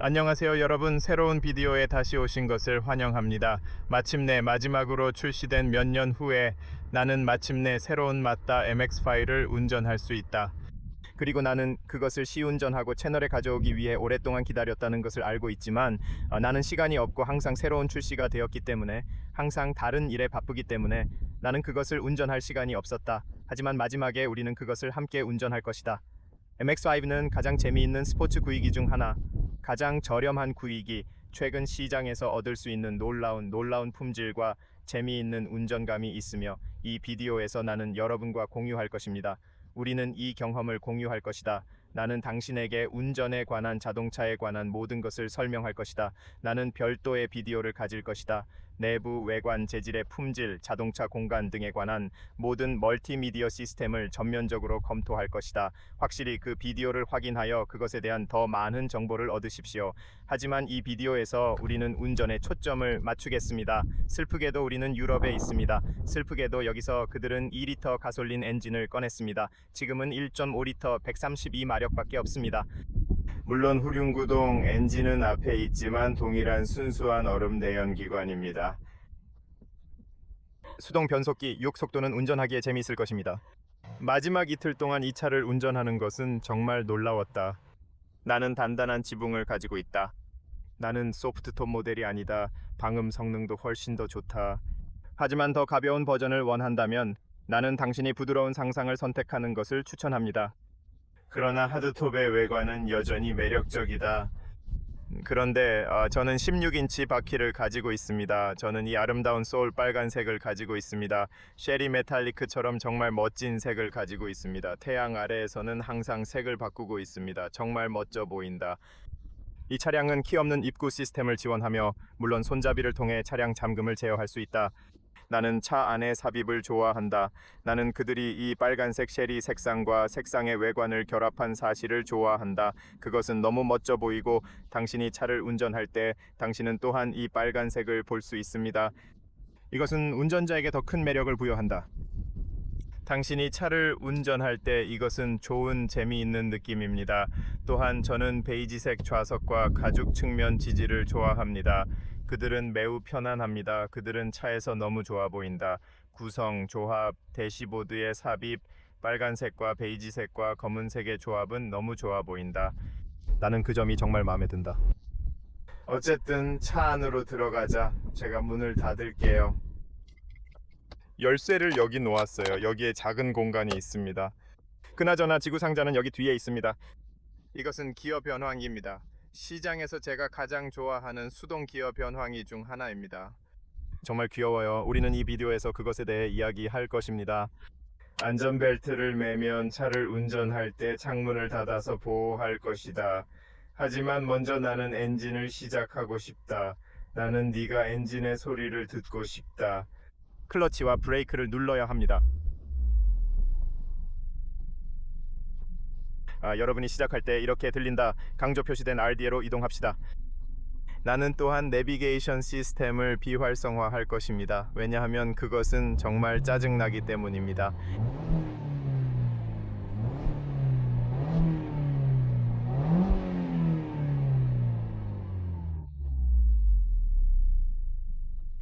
안녕하세요 여러분. 새로운 비디오에 다시 오신 것을 환영합니다. 마침내 마지막으로 출시된 몇 년 후에 나는 마침내 새로운 마다 MX-5를 운전할 수 있다. 그리고 나는 그것을 시운전하고 채널에 가져오기 위해 오랫동안 기다렸다는 것을 알고 있지만 나는 시간이 없고 항상 새로운 출시가 되었기 때문에 항상 다른 일에 바쁘기 때문에 나는 그것을 운전할 시간이 없었다. 하지만 마지막에 우리는 그것을 함께 운전할 것이다. MX-5는 가장 재미있는 스포츠 구이기 중 하나, 가장 저렴한 구이기, 최근 시장에서 얻을 수 있는 놀라운 품질과 재미있는 운전감이 있으며 이 비디오에서 나는 여러분과 공유할 것입니다. 우리는 이 경험을 공유할 것이다. 나는 당신에게 운전에 관한 자동차에 관한 모든 것을 설명할 것이다. 나는 별도의 비디오를 가질 것이다. 내부, 외관, 재질의 품질, 자동차 공간 등에 관한 모든 멀티미디어 시스템을 전면적으로 검토할 것이다. 확실히 그 비디오를 확인하여 그것에 대한 더 많은 정보를 얻으십시오. 하지만 이 비디오에서 우리는 운전에 초점을 맞추겠습니다. 슬프게도 우리는 유럽에 있습니다. 슬프게도 여기서 그들은 2리터 가솔린 엔진을 꺼냈습니다. 지금은 1.5리터 132마력밖에 없습니다. 물론 후륜구동 엔진은 앞에 있지만 동일한 순수한 얼음 내연기관입니다. 수동 변속기 6속도는 운전하기에 재미있을 것입니다. 마지막 이틀 동안 이 차를 운전하는 것은 정말 놀라웠다. 나는 단단한 지붕을 가지고 있다. 나는 소프트톱 모델이 아니다. 방음 성능도 훨씬 더 좋다. 하지만 더 가벼운 버전을 원한다면 나는 당신이 부드러운 상상을 선택하는 것을 추천합니다. 그러나 하드톱의 외관은 여전히 매력적이다. 그런데 저는 16인치 바퀴를 가지고 있습니다. 저는 이 아름다운 소울 빨간색을 가지고 있습니다. 쉐리 메탈리크처럼 정말 멋진 색을 가지고 있습니다. 태양 아래에서는 항상 색을 바꾸고 있습니다. 정말 멋져 보인다. 이 차량은 키 없는 입구 시스템을 지원하며 물론 손잡이를 통해 차량 잠금을 제어할 수 있다. 나는 차 안의 삽입을 좋아한다. 나는 그들이 이 빨간색 쉐리 색상과 색상의 외관을 결합한 사실을 좋아한다. 그것은 너무 멋져 보이고 당신이 차를 운전할 때 당신은 또한 이 빨간색을 볼 수 있습니다. 이것은 운전자에게 더 큰 매력을 부여한다. 당신이 차를 운전할 때 이것은 좋은 재미있는 느낌입니다. 또한 저는 베이지색 좌석과 가죽 측면 지지를 좋아합니다. 그들은 매우 편안합니다. 그들은 차에서 너무 좋아 보인다. 구성, 조합, 대시보드의 삽입, 빨간색과 베이지색과 검은색의 조합은 너무 좋아 보인다. 나는 그 점이 정말 마음에 든다. 어쨌든 차 안으로 들어가자. 제가 문을 닫을게요. 열쇠를 여기 놓았어요. 여기에 작은 공간이 있습니다. 그나저나 지구상자는 여기 뒤에 있습니다. 이것은 기어 변환기입니다. 시장에서 제가 가장 좋아하는 수동 기어 변환기 중 하나입니다. 정말 귀여워요. 우리는 이 비디오에서 그것에 대해 이야기할 것입니다. 안전벨트를 매면 차를 운전할 때 창문을 닫아서 보호할 것이다. 하지만 먼저 나는 엔진을 시작하고 싶다. 나는 네가 엔진의 소리를 듣고 싶다. 클러치와 브레이크를 눌러야 합니다. 여러분이 시작할 때 이렇게 들린다. 강조 표시된 RDA로 이동합시다. 나는 또한 내비게이션 시스템을 비활성화할 것입니다. 왜냐하면 그것은 정말 짜증나기 때문입니다.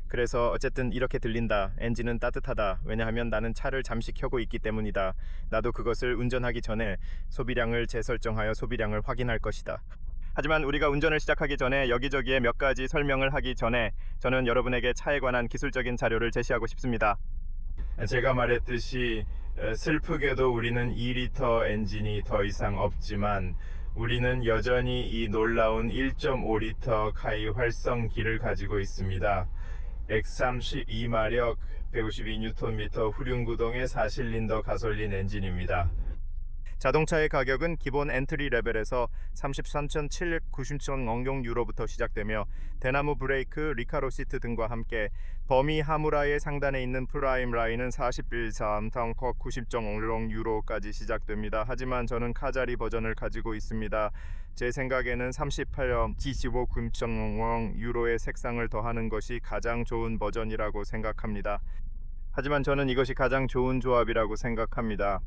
그래서 어쨌든 이렇게 들린다. 엔진은 따뜻하다. 왜냐하면 나는 차를 잠시 켜고 있기 때문이다. 나도 그것을 운전하기 전에 소비량을 재설정하여 소비량을 확인할 것이다. 하지만 우리가 운전을 시작하기 전에 여기저기에 몇 가지 설명을 하기 전에 저는 여러분에게 차에 관한 기술적인 자료를 제시하고 싶습니다. 제가 말했듯이 슬프게도 우리는 2리터 엔진이 더 이상 없지만 우리는 여전히 이 놀라운 1.5리터 카이 활성기를 가지고 있습니다. 132마력 152Nm 후륜구동의 4실린더 가솔린 엔진입니다. 자동차의 가격은 기본 엔트리 레벨에서 33,790원 유로부터 시작되며 대나무 브레이크, 리카로 시트 등과 함께 범위 하무라의 상단에 있는 프라임 라인은 41.3턴 90.5 유로까지 시작됩니다. 하지만 저는 카자리 버전을 가지고 있습니다. 제 생각에는 38.75 유로의 색상을 더하는 것이 가장 좋은 버전이라고 생각합니다. 하지만 저는 이것이 가장 좋은 조합이라고 생각합니다.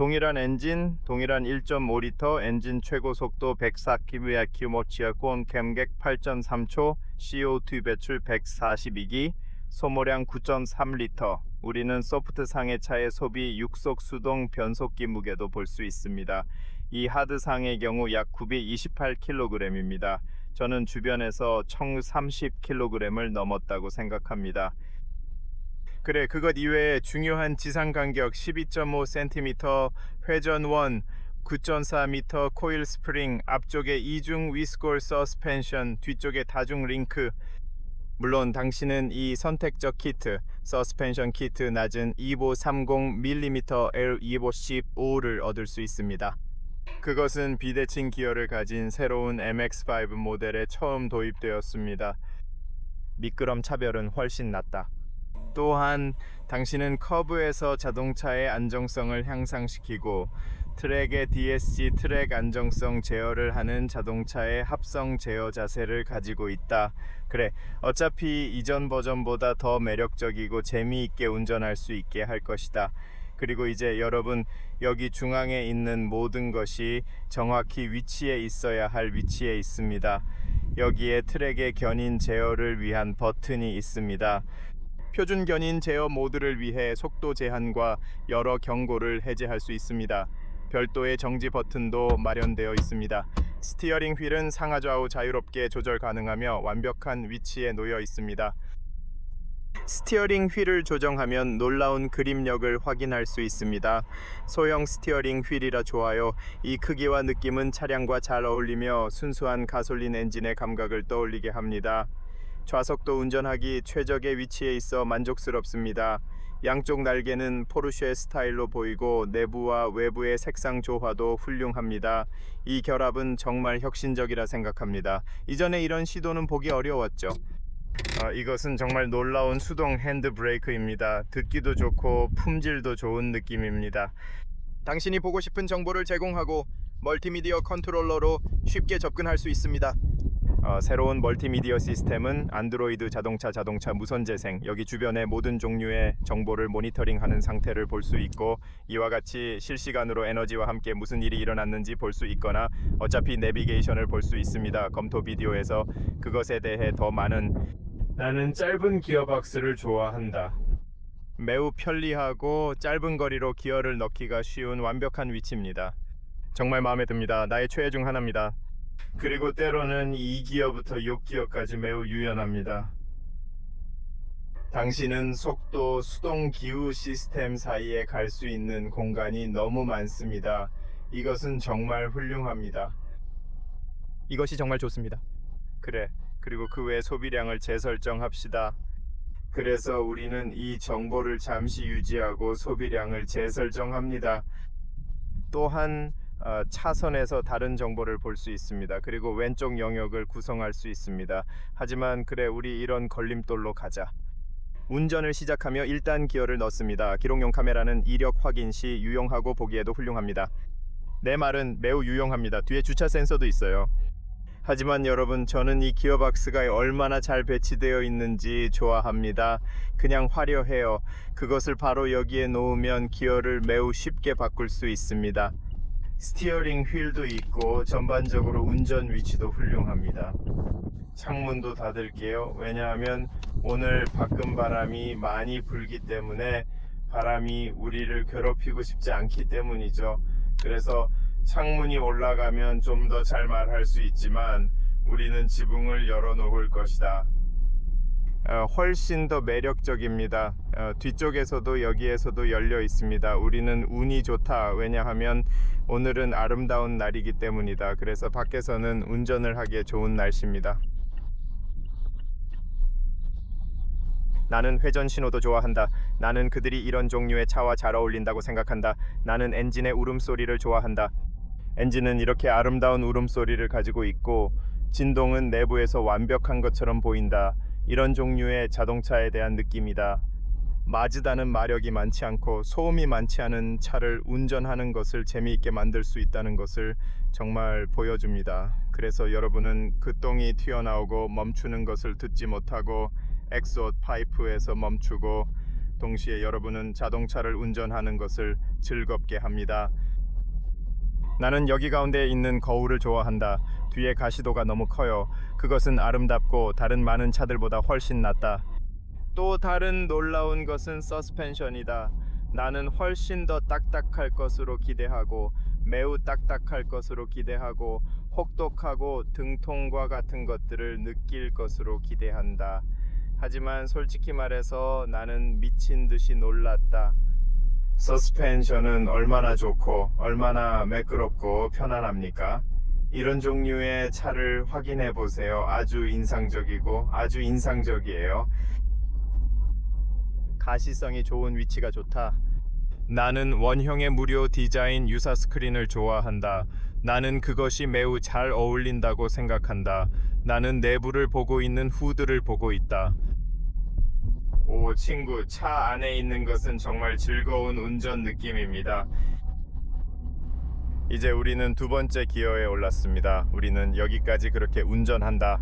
동일한 엔진, 동일한 1.5리터, 엔진 최고 속도 104km/km, 캠객 8.3초, CO2 배출 142기, 소모량 9.3리터. 우리는 소프트상의 차의 소비 6속 수동 변속기 무게도 볼 수 있습니다. 이 하드상의 경우 약 928kg입니다. 저는 주변에서 1030kg을 넘었다고 생각합니다. 그래, 그것 이외에 중요한 지상 간격 12.5cm, 회전원 9.4m, 코일 스프링, 앞쪽에 이중 위스콜 서스펜션, 뒤쪽에 다중 링크. 물론 당신은 이 선택적 키트, 서스펜션 키트 낮은 2530mm L2515를 얻을 수 있습니다. 그것은 비대칭 기어를 가진 새로운 MX-5 모델에 처음 도입되었습니다. 미끄럼 차별은 훨씬 낮다. 또한 당신은 커브에서 자동차의 안정성을 향상시키고 트랙의 DSG 트랙 안정성 제어를 하는 자동차의 합성 제어 자세를 가지고 있다. 그래, 어차피 이전 버전보다 더 매력적이고 재미있게 운전할 수 있게 할 것이다. 그리고 이제 여러분, 여기 중앙에 있는 모든 것이 정확히 위치에 있어야 할 위치에 있습니다. 여기에 트랙의 견인 제어를 위한 버튼이 있습니다. 표준 견인 제어 모드를 위해 속도 제한과 여러 경고를 해제할 수 있습니다. 별도의 정지 버튼도 마련되어 있습니다. 스티어링 휠은 상하좌우 자유롭게 조절 가능하며 완벽한 위치에 놓여 있습니다. 스티어링 휠을 조정하면 놀라운 그립력을 확인할 수 있습니다. 소형 스티어링 휠이라 좋아요. 이 크기와 느낌은 차량과 잘 어울리며 순수한 가솔린 엔진의 감각을 떠올리게 합니다. 좌석도 운전하기 최적의 위치에 있어 만족스럽습니다. 양쪽 날개는 포르쉐 스타일로 보이고 내부와 외부의 색상 조화도 훌륭합니다. 이 결합은 정말 혁신적이라 생각합니다. 이전에 이런 시도는 보기 어려웠죠. 이것은 정말 놀라운 수동 핸드 브레이크입니다. 듣기도 좋고 품질도 좋은 느낌입니다. 당신이 보고 싶은 정보를 제공하고 멀티미디어 컨트롤러로 쉽게 접근할 수 있습니다. 새로운 멀티미디어 시스템은 안드로이드 자동차 무선 재생, 여기 주변의 모든 종류의 정보를 모니터링하는 상태를 볼 수 있고 이와 같이 실시간으로 에너지와 함께 무슨 일이 일어났는지 볼 수 있거나 어차피 내비게이션을 볼 수 있습니다. 검토 비디오에서 그것에 대해 더 많은. 나는 짧은 기어박스를 좋아한다. 매우 편리하고 짧은 거리로 기어를 넣기가 쉬운 완벽한 위치입니다. 정말 마음에 듭니다. 나의 최애 중 하나입니다. 그리고 때로는 2기어부터 6기어까지 매우 유연합니다. 당신은 속도, 수동 기후 시스템 사이에 갈 수 있는 공간이 너무 많습니다. 이것은 정말 훌륭합니다. 이것이 정말 좋습니다. 그래, 그리고 그 외 소비량을 재설정합시다. 그래서 우리는 이 정보를 잠시 유지하고 소비량을 재설정합니다. 또한 차선에서 다른 정보를 볼 수 있습니다. 그리고 왼쪽 영역을 구성할 수 있습니다. 하지만 그래, 우리 이런 걸림돌로 가자. 운전을 시작하며 1단 기어를 넣습니다. 기록용 카메라는 이력 확인 시 유용하고 보기에도 훌륭합니다. 내 말은 매우 유용합니다. 뒤에 주차 센서도 있어요. 하지만 여러분, 저는 이 기어박스가 얼마나 잘 배치되어 있는지 좋아합니다. 그냥 화려해요. 그것을 바로 여기에 놓으면 기어를 매우 쉽게 바꿀 수 있습니다. 스티어링 휠도 있고 전반적으로 운전 위치도 훌륭합니다. 창문도 닫을게요. 왜냐하면 오늘 밖은 바람이 많이 불기 때문에 바람이 우리를 괴롭히고 싶지 않기 때문이죠. 그래서 창문이 올라가면 좀 더 잘 말할 수 있지만 우리는 지붕을 열어놓을 것이다. 훨씬 더 매력적입니다. 뒤쪽에서도 여기에서도 열려 있습니다. 우리는 운이 좋다. 왜냐하면 오늘은 아름다운 날이기 때문이다. 그래서 밖에서는 운전을 하기에 좋은 날씨입니다. 나는 회전 신호도 좋아한다. 나는 그들이 이런 종류의 차와 잘 어울린다고 생각한다. 나는 엔진의 울음소리를 좋아한다. 엔진은 이렇게 아름다운 울음소리를 가지고 있고 진동은 내부에서 완벽한 것처럼 보인다. 이런 종류의 자동차에 대한 느낌이다. 마즈다는 마력이 많지 않고 소음이 많지 않은 차를 운전하는 것을 재미있게 만들 수 있다는 것을 정말 보여줍니다. 그래서 여러분은 그 똥이 튀어나오고 멈추는 것을 듣지 못하고 엑소트 파이프에서 멈추고 동시에 여러분은 자동차를 운전하는 것을 즐겁게 합니다. 나는 여기 가운데 있는 거울을 좋아한다. 뒤에 가시도가 너무 커요. 그것은 아름답고 다른 많은 차들보다 훨씬 낫다. 또 다른 놀라운 것은 서스펜션이다. 나는 훨씬 더 딱딱할 것으로 기대하고 매우 딱딱할 것으로 기대하고 혹독하고 등통과 같은 것들을 느낄 것으로 기대한다. 하지만 솔직히 말해서 나는 미친 듯이 놀랐다. 서스펜션은 얼마나 좋고 얼마나 매끄럽고 편안합니까? 이런 종류의 차를 확인해 보세요. 아주 인상적이고 아주 인상적이에요. 가시성이 좋은 위치가 좋다. 나는 원형의 무료 디자인 유사 스크린을 좋아한다. 나는 그것이 매우 잘 어울린다고 생각한다. 나는 내부를 보고 있는 후드를 보고 있다. 오 친구, 차 안에 있는 것은 정말 즐거운 운전 느낌입니다. 이제 우리는 두 번째 기어에 올랐습니다. 우리는 여기까지 그렇게 운전한다.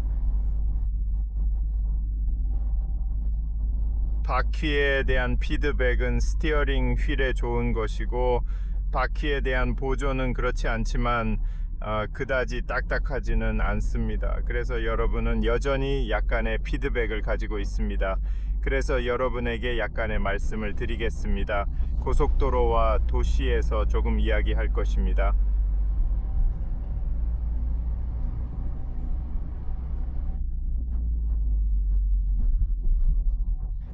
바퀴에 대한 피드백은 스티어링 휠에 좋은 것이고 바퀴에 대한 보조는 그렇지 않지만 그다지 딱딱하지는 않습니다. 그래서 여러분은 여전히 약간의 피드백을 가지고 있습니다. 그래서 여러분에게 약간의 말씀을 드리겠습니다. 고속도로와 도시에서 조금 이야기할 것입니다.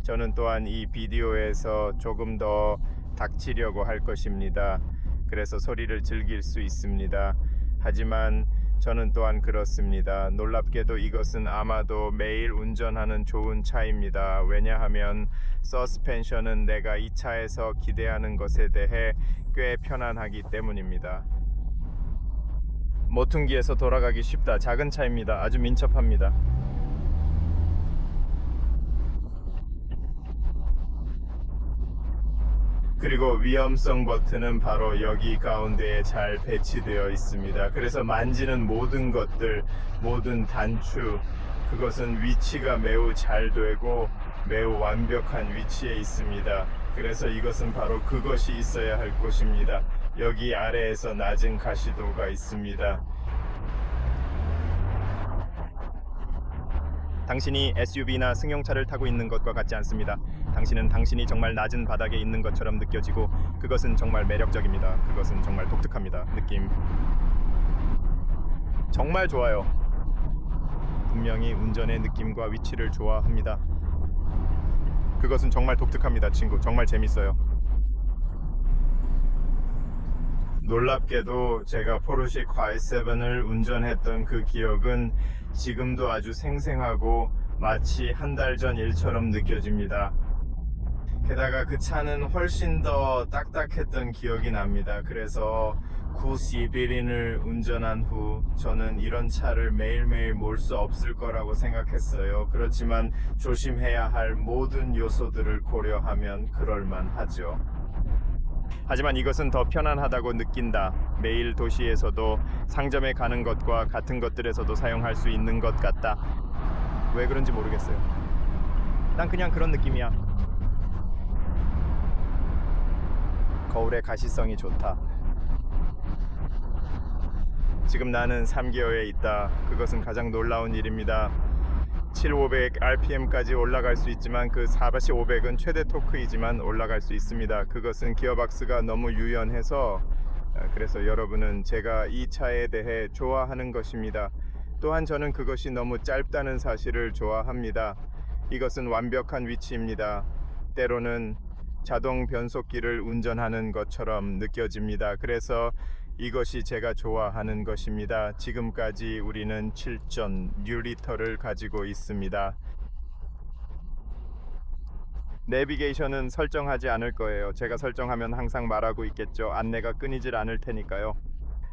저는 또한 이 비디오에서 조금 더 닥치려고 할 것입니다. 그래서 소리를 즐길 수 있습니다. 하지만 저는 또한 그렇습니다. 놀랍게도 이것은 아마도 매일 운전하는 좋은 차입니다. 왜냐하면 서스펜션은 내가 이 차에서 기대하는 것에 대해 꽤 편안하기 때문입니다. 모퉁기에서 돌아가기 쉽다. 작은 차입니다. 아주 민첩합니다. 그리고 위험성 버튼은 바로 여기 가운데에 잘 배치되어 있습니다. 그래서 만지는 모든 것들, 모든 단추, 그것은 위치가 매우 잘 되고 매우 완벽한 위치에 있습니다. 그래서 이것은 바로 그것이 있어야 할 곳입니다. 여기 아래에서 낮은 가시도가 있습니다. 당신이 SUV나 승용차를 타고 있는 것과 같지 않습니다. 당신은 당신이 정말 낮은 바닥에 있는 것처럼 느껴지고 그것은 정말 매력적입니다. 그것은 정말 독특합니다. 느낌 정말 좋아요. 분명히 운전의 느낌과 위치를 좋아합니다. 그것은 정말 독특합니다. 친구 정말 재밌어요. 놀랍게도 제가 포르쉐 997을 운전했던 그 기억은 지금도 아주 생생하고 마치 한 달 전 일처럼 느껴집니다. 게다가 그 차는 훨씬 더 딱딱했던 기억이 납니다. 그래서 구시비린을 운전한 후 저는 이런 차를 매일매일 몰 수 없을 거라고 생각했어요. 그렇지만 조심해야 할 모든 요소들을 고려하면 그럴만하죠. 하지만 이것은 더 편안하다고 느낀다. 매일 도시에서도 상점에 가는 것과 같은 것들에서도 사용할 수 있는 것 같다. 왜 그런지 모르겠어요. 난 그냥 그런 느낌이야. 거울의 가시성이 좋다. 지금 나는 3기어에 있다. 그것은 가장 놀라운 일입니다. 7500 RPM까지 올라갈 수 있지만 그 4500은 최대 토크이지만 올라갈 수 있습니다. 그것은 기어박스가 너무 유연해서 그래서 여러분은 제가 이 차에 대해 좋아하는 것입니다. 또한 저는 그것이 너무 짧다는 사실을 좋아합니다. 이것은 완벽한 위치입니다. 때로는 자동 변속기를 운전하는 것처럼 느껴집니다. 그래서 이것이 제가 좋아하는 것입니다. 지금까지 우리는 7.6리터를 가지고 있습니다. 내비게이션은 설정하지 않을 거예요. 제가 설정하면 항상 말하고 있겠죠. 안내가 끊이질 않을 테니까요.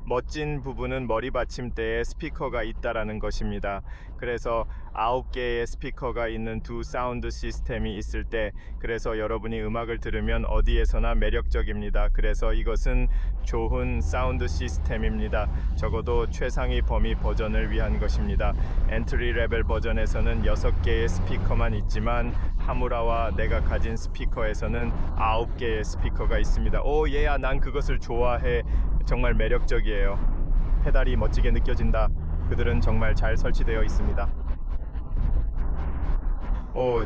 멋진 부분은 머리 받침대에 스피커가 있다라는 것입니다. 그래서 9개의 스피커가 있는 두 사운드 시스템이 있을 때, 그래서 여러분이 음악을 들으면 어디에서나 매력적입니다. 그래서 이것은 좋은 사운드 시스템입니다. 적어도 최상위 범위 버전을 위한 것입니다. 엔트리 레벨 버전에서는 6개의 스피커만 있지만 하무라와 내가 가진 스피커에서는 9개의 스피커가 있습니다. 오 얘야, 난 그것을 좋아해. 정말 매력적이에요. 페달이 멋지게 느껴진다. 그들은 정말 잘 설치되어 있습니다.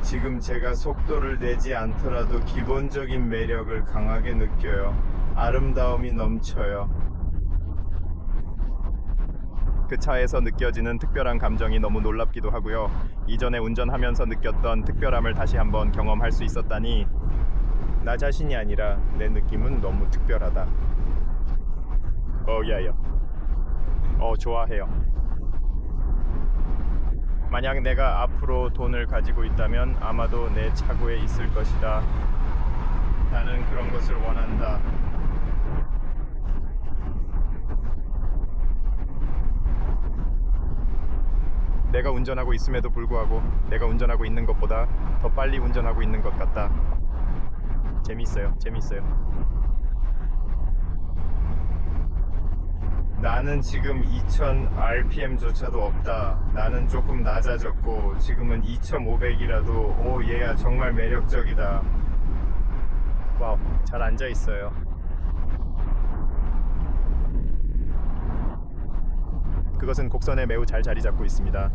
지금 제가 속도를 내지 않더라도 기본적인 매력을 강하게 느껴요. 아름다움이 넘쳐요. 그 차에서 느껴지는 특별한 감정이 너무 놀랍기도 하고요. 이전에 운전하면서 느꼈던 특별함을 다시 한번 경험할 수 있었다니, 나 자신이 아니라 내 느낌은 너무 특별하다. 야야. 좋아해요. 만약 내가 앞으로 돈을 가지고 있다면 아마도 내 차고에 있을 것이다. 나는 그런 것을 원한다. 내가 운전하고 있음에도 불구하고 내가 운전하고 있는 것보다 더 빨리 운전하고 있는 것 같다. 재밌어요. 나는 지금 2000 RPM조차도 없다. 나는 조금 낮아졌고 지금은 2500이라도 얘야 정말 매력적이다. 와우, 잘 앉아 있어요. 그것은 곡선에 매우 잘 자리 잡고 있습니다.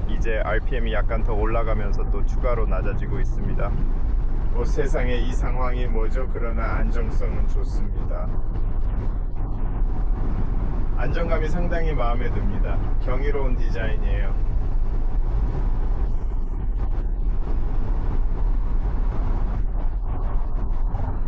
이제 RPM이 약간 더 올라가면서 또 추가로 낮아지고 있습니다. 세상에 이 상황이 뭐죠? 그러나 안정성은 좋습니다. 안정감이 상당히 마음에 듭니다. 경이로운 디자인이에요.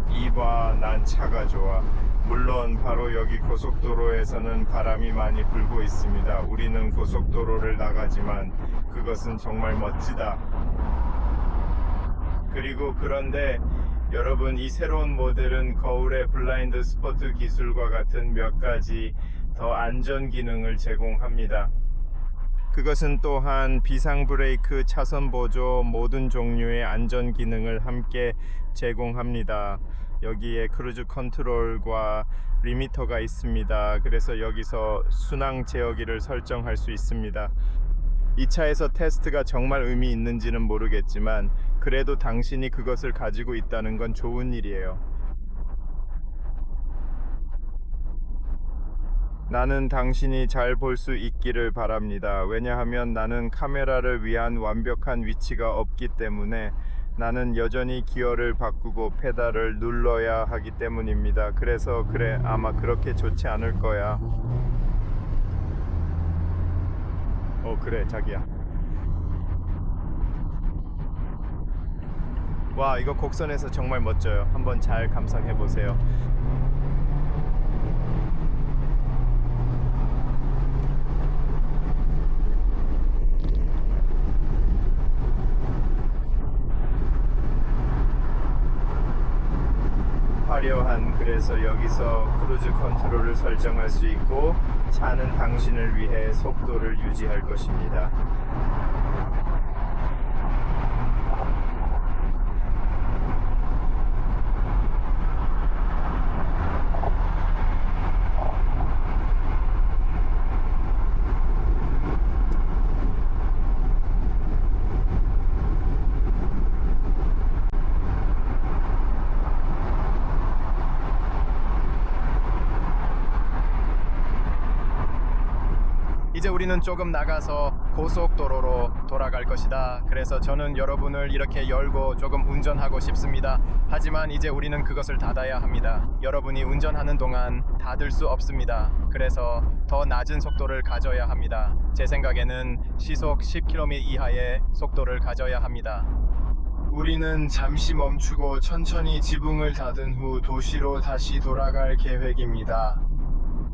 이봐, 난 차가 좋아. 물론 바로 여기 고속도로에서는 바람이 많이 불고 있습니다. 우리는 고속도로를 나가지만 그것은 정말 멋지다. 그리고 그런데 여러분, 이 새로운 모델은 거울의 블라인드 스포트 기술과 같은 몇 가지 더 안전 기능을 제공합니다. 그것은 또한 비상 브레이크, 차선 보조, 모든 종류의 안전 기능을 함께 제공합니다. 여기에 크루즈 컨트롤과 리미터가 있습니다. 그래서 여기서 순항 제어기를 설정할 수 있습니다. 이 차에서 테스트가 정말 의미 있는지는 모르겠지만 그래도 당신이 그것을 가지고 있다는 건 좋은 일이에요. 나는 당신이 잘 볼 수 있기를 바랍니다. 왜냐하면 나는 카메라를 위한 완벽한 위치가 없기 때문에 나는 여전히 기어를 바꾸고 페달을 눌러야 하기 때문입니다. 그래서 그래, 아마 그렇게 좋지 않을 거야. 그래 자기야. 와, 이거 곡선에서 정말 멋져요. 한번 잘 감상해 보세요. 화려한, 그래서 여기서 크루즈 컨트롤을 설정할 수 있고 차는 당신을 위해 속도를 유지할 것입니다. 이제 우리는 조금 나가서 고속도로로 돌아갈 것이다. 그래서 저는 여러분을 이렇게 열고 조금 운전하고 싶습니다. 하지만 이제 우리는 그것을 닫아야 합니다. 여러분이 운전하는 동안 닫을 수 없습니다. 그래서 더 낮은 속도를 가져야 합니다. 제 생각에는 시속 10km 이하의 속도를 가져야 합니다. 우리는 잠시 멈추고 천천히 지붕을 닫은 후 도시로 다시 돌아갈 계획입니다.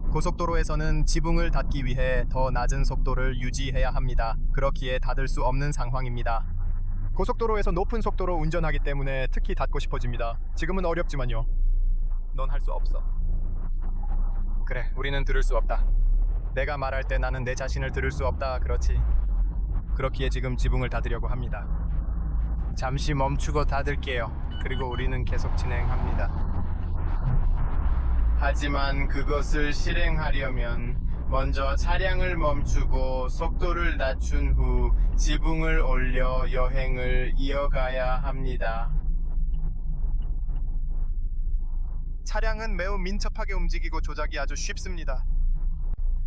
고속도로에서는 지붕을 닫기 위해 더 낮은 속도를 유지해야 합니다. 그렇기에 닫을 수 없는 상황입니다. 고속도로에서 높은 속도로 운전하기 때문에 특히 닫고 싶어집니다. 지금은 어렵지만요. 넌 할 수 없어. 그래, 우리는 들을 수 없다. 내가 말할 때 나는 내 자신을 들을 수 없다. 그렇지. 그렇기에 지금 지붕을 닫으려고 합니다. 잠시 멈추고 닫을게요. 그리고 우리는 계속 진행합니다. 하지만 그것을 실행하려면 먼저 차량을 멈추고 속도를 낮춘 후 지붕을 올려 여행을 이어가야 합니다. 차량은 매우 민첩하게 움직이고 조작이 아주 쉽습니다.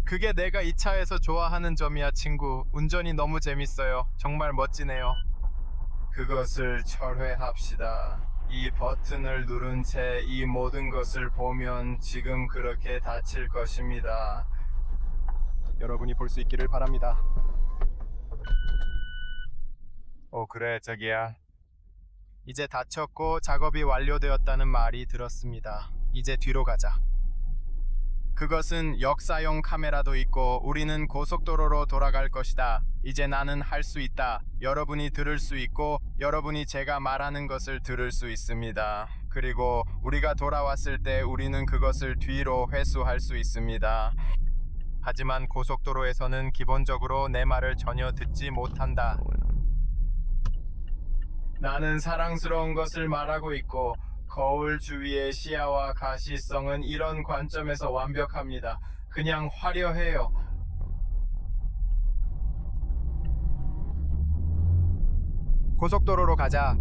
그게 내가 이 차에서 좋아하는 점이야, 친구. 운전이 너무 재밌어요. 정말 멋지네요. 그것을 철회합시다. 이 버튼을 누른 채 이 모든 것을 보면 지금 그렇게 닫힐 것입니다. 여러분이 볼 수 있기를 바랍니다. 그래, 저기야. 이제 닫혔고 작업이 완료되었다는 말이 들었습니다. 이제 뒤로 가자. 그것은 역사용 카메라도 있고 우리는 고속도로로 돌아갈 것이다. 이제 나는 할 수 있다. 여러분이 들을 수 있고 여러분이 제가 말하는 것을 들을 수 있습니다. 그리고 우리가 돌아왔을 때 우리는 그것을 뒤로 회수할 수 있습니다. 하지만 고속도로에서는 기본적으로 내 말을 전혀 듣지 못한다. 나는 사랑스러운 것을 말하고 있고 거울 주위의 시야와 가시성은 이런 관점에서 완벽합니다. 그냥 화려해요. 고속도로로 가자.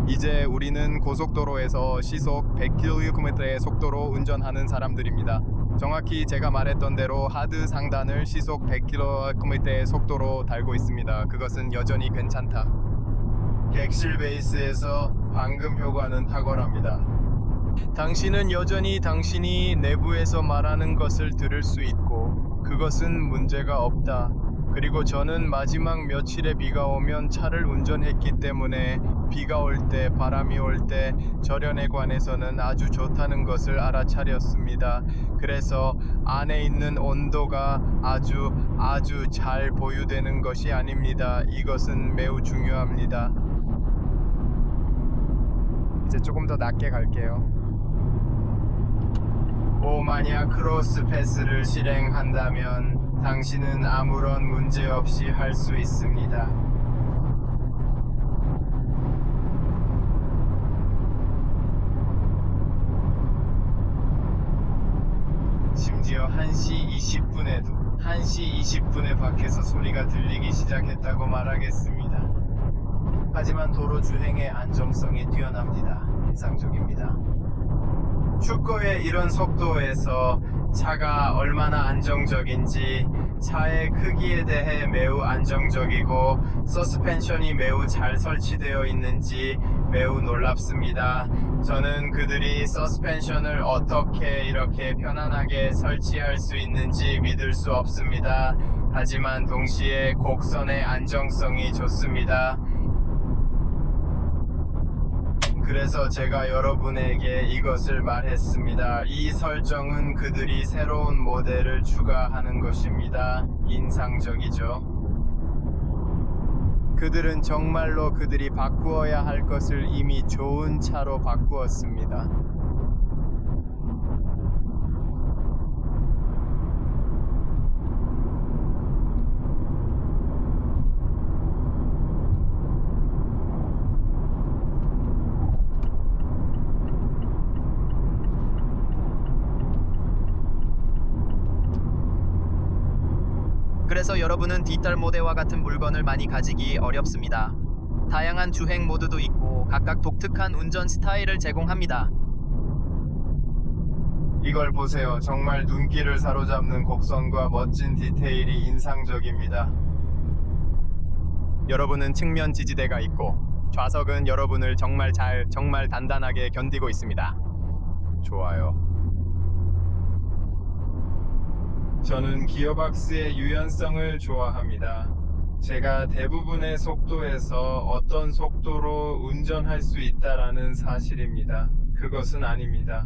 이제 우리는 고속도로에서 시속 100km의 속도로 운전하는 사람들입니다. 정확히 제가 말했던 대로 하드 상단을 시속 100km의 속도로 달고 있습니다. 그것은 여전히 괜찮다. 객실 베이스에서 방금 효과는 탁월합니다. 당신은 여전히 당신이 내부에서 말하는 것을 들을 수 있고 그것은 문제가 없다. 그리고 저는 마지막 며칠에 비가 오면 차를 운전했기 때문에 비가 올 때, 바람이 올 때 절연에 관해서는 아주 좋다는 것을 알아차렸습니다. 그래서 안에 있는 온도가 아주 잘 보유되는 것이 아닙니다. 이것은 매우 중요합니다. 이제 조금 더 낮게 갈게요. 만약 크로스 패스를 실행한다면 당신은 아무런 문제 없이 할 수 있습니다. 심지어 1시 20분에 밖에서 소리가 들리기 시작했다고 말하겠습니다. 하지만 도로 주행의 안정성이 뛰어납니다. 인상적입니다. 축구의 이런 속도에서 차가 얼마나 안정적인지, 차의 크기에 대해 매우 안정적이고 서스펜션이 매우 잘 설치되어 있는지 매우 놀랍습니다. 저는 그들이 서스펜션을 어떻게 이렇게 편안하게 설치할 수 있는지 믿을 수 없습니다. 하지만 동시에 곡선의 안정성이 좋습니다. 그래서 제가 여러분에게 이것을 말했습니다. 이 설정은 그들이 새로운 모델을 추가하는 것입니다. 인상적이죠? 그들은 정말로 그들이 바꾸어야 할 것을 이미 좋은 차로 바꾸었습니다. 그래서 여러분은 뒷달 모델과 같은 물건을 많이 가지기 어렵습니다. 다양한 주행 모드도 있고 각각 독특한 운전 스타일을 제공합니다. 이걸 보세요. 정말 눈길을 사로잡는 곡선과 멋진 디테일이 인상적입니다. 여러분은 측면 지지대가 있고 좌석은 여러분을 정말 단단하게 견디고 있습니다. 좋아요. 저는 기어박스의 유연성을 좋아합니다. 제가 대부분의 속도에서 어떤 속도로 운전할 수 있다라는 사실입니다. 그것은 아닙니다.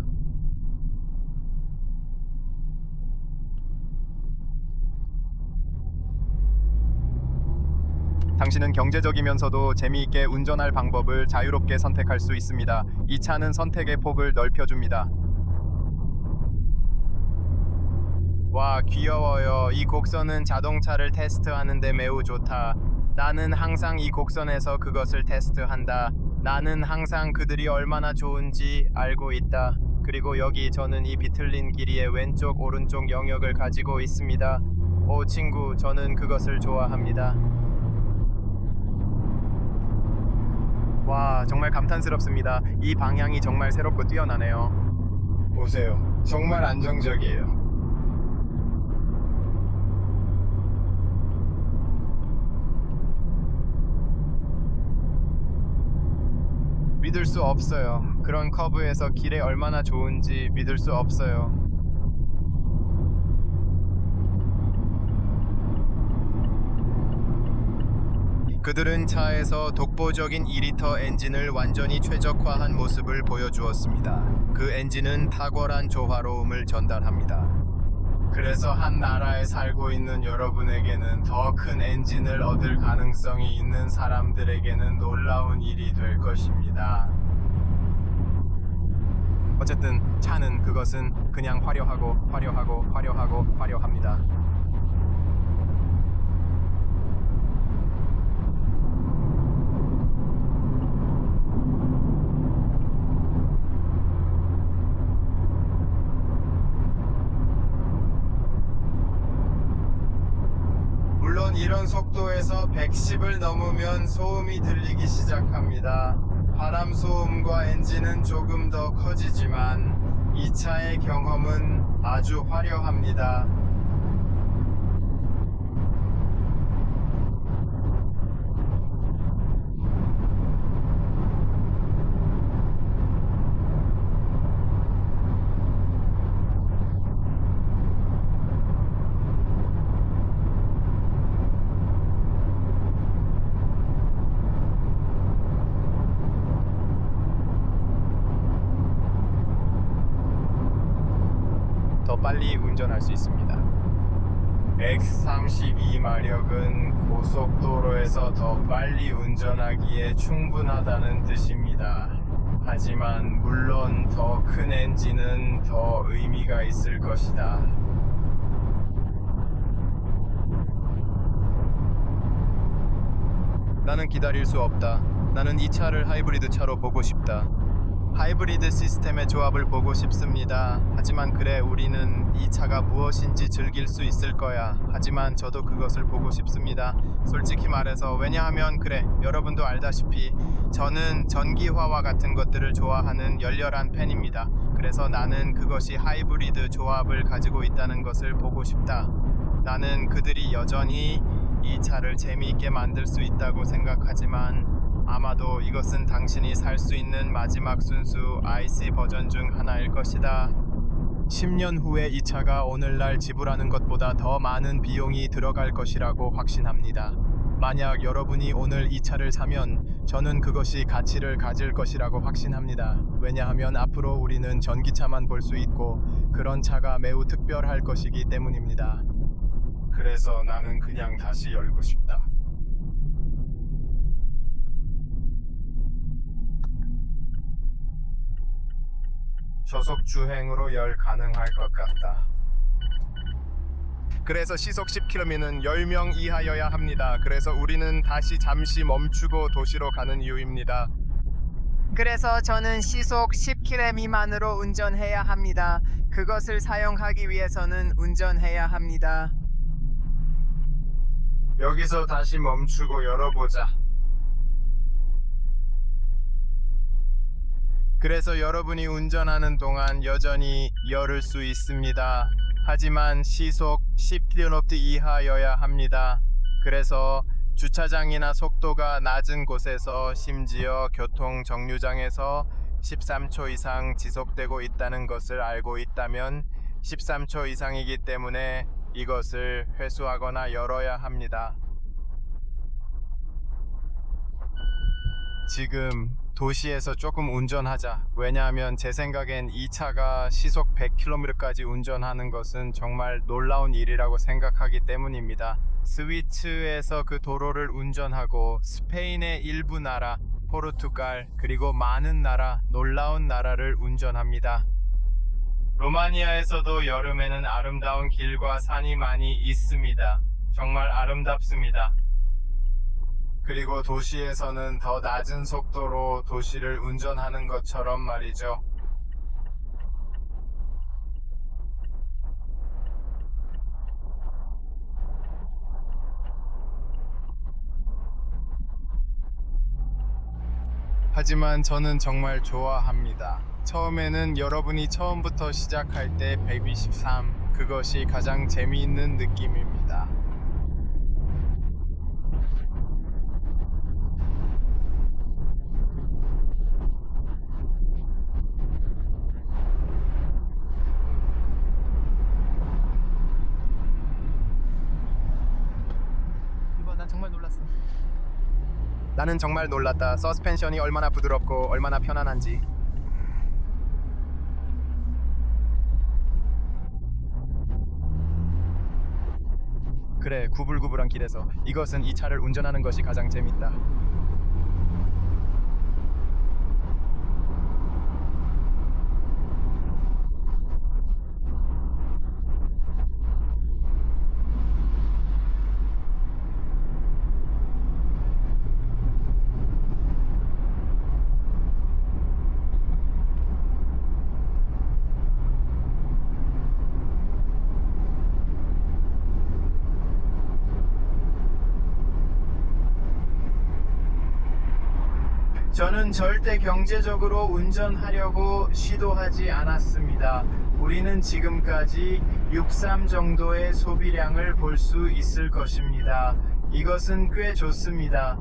당신은 경제적이면서도 재미있게 운전할 방법을 자유롭게 선택할 수 있습니다. 이 차는 선택의 폭을 넓혀줍니다. 와, 귀여워요. 이 곡선은 자동차를 테스트하는데 매우 좋다. 나는 항상 이 곡선에서 그것을 테스트한다. 나는 항상 그들이 얼마나 좋은지 알고 있다. 그리고 여기 저는 이 비틀린 길이의 왼쪽 오른쪽 영역을 가지고 있습니다. 오 친구, 저는 그것을 좋아합니다. 와, 정말 감탄스럽습니다. 이 방향이 정말 새롭고 뛰어나네요. 보세요. 정말 안정적이에요. 믿을 수 없어요. 그런 커브에서 길에 얼마나 좋은지 믿을 수 없어요. 그들은 차에서 독보적인 2리터 엔진을 완전히 최적화한 모습을 보여주었습니다. 그 엔진은 탁월한 조화로움을 전달합니다. 그래서 한 나라에 살고 있는 여러분에게는 더 큰 엔진을 얻을 가능성이 있는 사람들에게는 놀라운 일이 될 것입니다. 어쨌든 차는 그것은 그냥 화려합니다. 물론 이런 속도에서 110을 넘으면 소음이 들리기 시작합니다. 바람 소음과 엔진은 조금 더 커지지만 이 차의 경험은 아주 화려합니다. 더 빨리 운전할 수 있습니다. X32 마력은 고속도로에서 더 빨리 운전하기에 충분하다는 뜻입니다. 하지만 물론 더 큰 엔진은 더 의미가 있을 것이다. 나는 기다릴 수 없다. 나는 이 차를 하이브리드 차로 보고 싶다. 하이브리드 시스템의 조합을 보고 싶습니다. 하지만 그래, 우리는 이 차가 무엇인지 즐길 수 있을 거야. 하지만 저도 그것을 보고 싶습니다. 솔직히 말해서. 왜냐하면 그래, 여러분도 알다시피 저는 전기화와 같은 것들을 좋아하는 열렬한 팬입니다. 그래서 나는 그것이 하이브리드 조합을 가지고 있다는 것을 보고 싶다. 나는 그들이 여전히 이 차를 재미있게 만들 수 있다고 생각하지만 아마도 이것은 당신이 살 수 있는 마지막 순수 IC 버전 중 하나일 것이다. 10년 후에 이 차가 오늘날 지불하는 것보다 더 많은 비용이 들어갈 것이라고 확신합니다. 만약 여러분이 오늘 이 차를 사면 저는 그것이 가치를 가질 것이라고 확신합니다. 왜냐하면 앞으로 우리는 전기차만 볼 수 있고 그런 차가 매우 특별할 것이기 때문입니다. 그래서 나는 그냥 다시 열고 싶다. 저속 주행으로 열 가능할 것 같다. 그래서 시속 10km는 10명 이하여야 합니다. 그래서 우리는 다시 잠시 멈추고 도시로 가는 이유입니다. 그래서 저는 시속 10km 미만으로 운전해야 합니다. 그것을 사용하기 위해서는 운전해야 합니다. 여기서 다시 멈추고 열어보자. 그래서 여러분이 운전하는 동안 여전히 열을 수 있습니다. 하지만 시속 10km 이하여야 합니다. 그래서 주차장이나 속도가 낮은 곳에서 심지어 교통 정류장에서 13초 이상 지속되고 있다는 것을 알고 있다면 13초 이상이기 때문에 이것을 회수하거나 열어야 합니다. 지금 도시에서 조금 운전하자. 왜냐하면 제 생각엔 이 차가 시속 100km까지 운전하는 것은 정말 놀라운 일이라고 생각하기 때문입니다. 스위스에서 그 도로를 운전하고 스페인의 일부 나라, 포르투갈, 그리고 많은 나라, 놀라운 나라를 운전합니다. 로마니아에서도 여름에는 아름다운 길과 산이 많이 있습니다. 정말 아름답습니다. 그리고 도시에서는 더 낮은 속도로 도시를 운전하는 것처럼 말이죠. 하지만 저는 정말 좋아합니다. 처음에는 여러분이 처음부터 시작할 때 123, 그것이 가장 재미있는 느낌입니다. 난 정말 놀랐어. 나는 정말 놀랐다. 서스펜션이 얼마나 부드럽고 얼마나 편안한지. 그래, 구불구불한 길에서 이것은 이 차를 운전하는 것이 가장 재밌다. 저는 절대 경제적으로 운전하려고 시도하지 않았습니다. 우리는 지금까지 63 정도의 소비량을 볼 수 있을 것입니다. 이것은 꽤 좋습니다.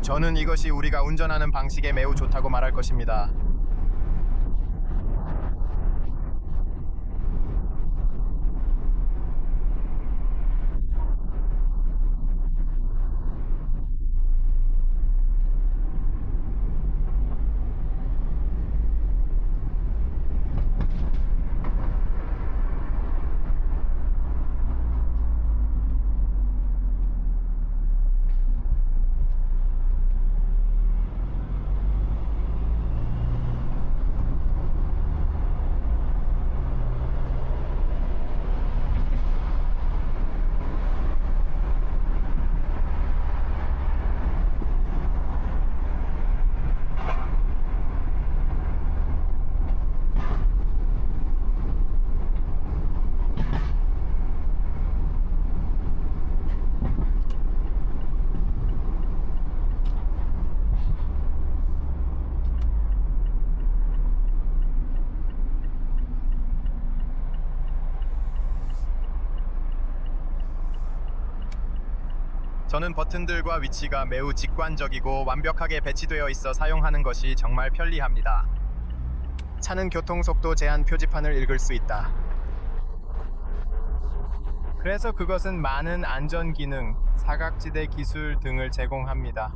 저는 이것이 우리가 운전하는 방식에 매우 좋다고 말할 것입니다. 저는 버튼들과 위치가 매우 직관적이고 완벽하게 배치되어 있어 사용하는 것이 정말 편리합니다. 차는 교통속도 제한 표지판을 읽을 수 있다. 그래서 그것은 많은 안전기능, 사각지대 기술 등을 제공합니다.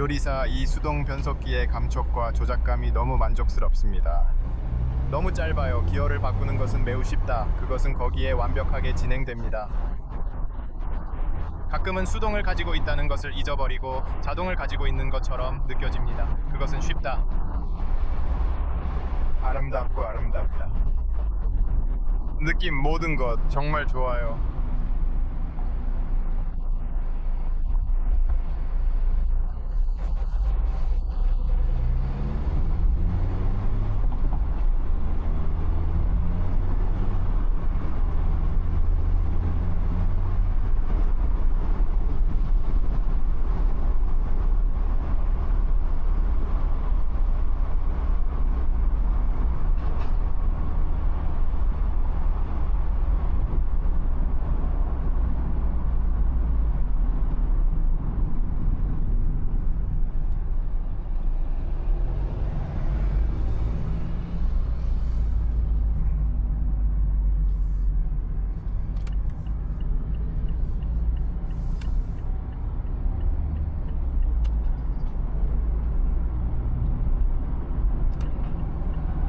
요리사 이 수동 변속기의 감촉과 조작감이 너무 만족스럽습니다. 너무 짧아요. 기어를 바꾸는 것은 매우 쉽다. 그것은 거기에 완벽하게 진행됩니다. 가끔은 수동을 가지고 있다는 것을 잊어버리고 자동을 가지고 있는 것처럼 느껴집니다. 그것은 쉽다. 아름답고 아름답다. 느낌 모든 것 정말 좋아요.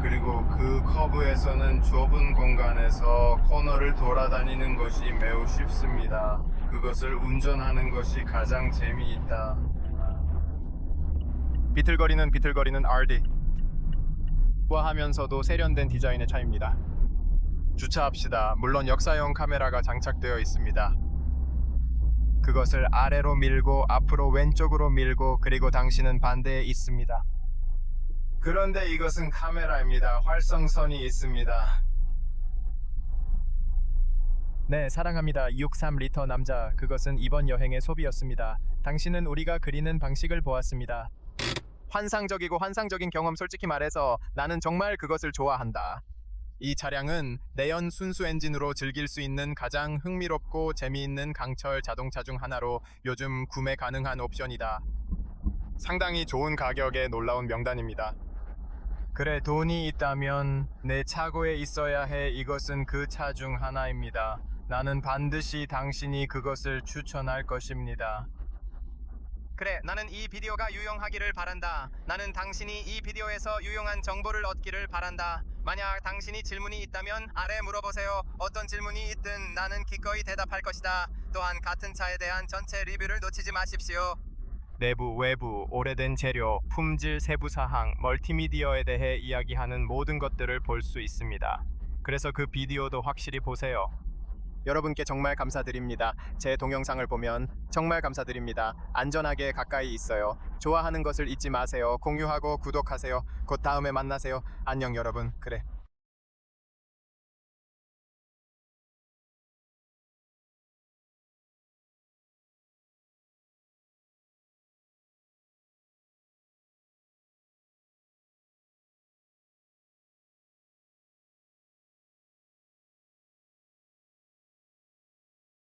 그리고 그 커브에서는 좁은 공간에서 코너를 돌아다니는 것이 매우 쉽습니다. 그것을 운전하는 것이 가장 재미있다. 비틀거리는 RD 우아하면서도 세련된 디자인의 차입니다. 주차합시다. 물론 역사용 카메라가 장착되어 있습니다. 그것을 아래로 밀고 앞으로 왼쪽으로 밀고 그리고 당신은 반대에 있습니다. 그런데 이것은 카메라입니다. 활성선이 있습니다. 네, 사랑합니다. 63리터 남자. 그것은 이번 여행의 소비였습니다. 당신은 우리가 그리는 방식을 보았습니다. 환상적인 경험, 솔직히 말해서 나는 정말 그것을 좋아한다. 이 차량은 내연 순수 엔진으로 즐길 수 있는 가장 흥미롭고 재미있는 강철 자동차 중 하나로 요즘 구매 가능한 옵션이다. 상당히 좋은 가격에 놀라운 명단입니다. 그래, 돈이 있다면 내 차고에 있어야 해. 이것은 그 차 중 하나입니다. 나는 반드시 당신이 그것을 추천할 것입니다. 그래, 나는 이 비디오가 유용하기를 바란다. 나는 당신이 이 비디오에서 유용한 정보를 얻기를 바란다. 만약 당신이 질문이 있다면 아래 물어보세요. 어떤 질문이 있든 나는 기꺼이 대답할 것이다. 또한 같은 차에 대한 전체 리뷰를 놓치지 마십시오. 내부, 외부, 오래된 재료, 품질 세부 사항, 멀티미디어에 대해 이야기하는 모든 것들을 볼 수 있습니다. 그래서 그 비디오도 확실히 보세요. 여러분께 정말 감사드립니다. 제 동영상을 보면 정말 감사드립니다. 안전하게 가까이 있어요. 좋아하는 것을 잊지 마세요. 공유하고 구독하세요. 곧 다음에 만나세요. 안녕 여러분. 그래.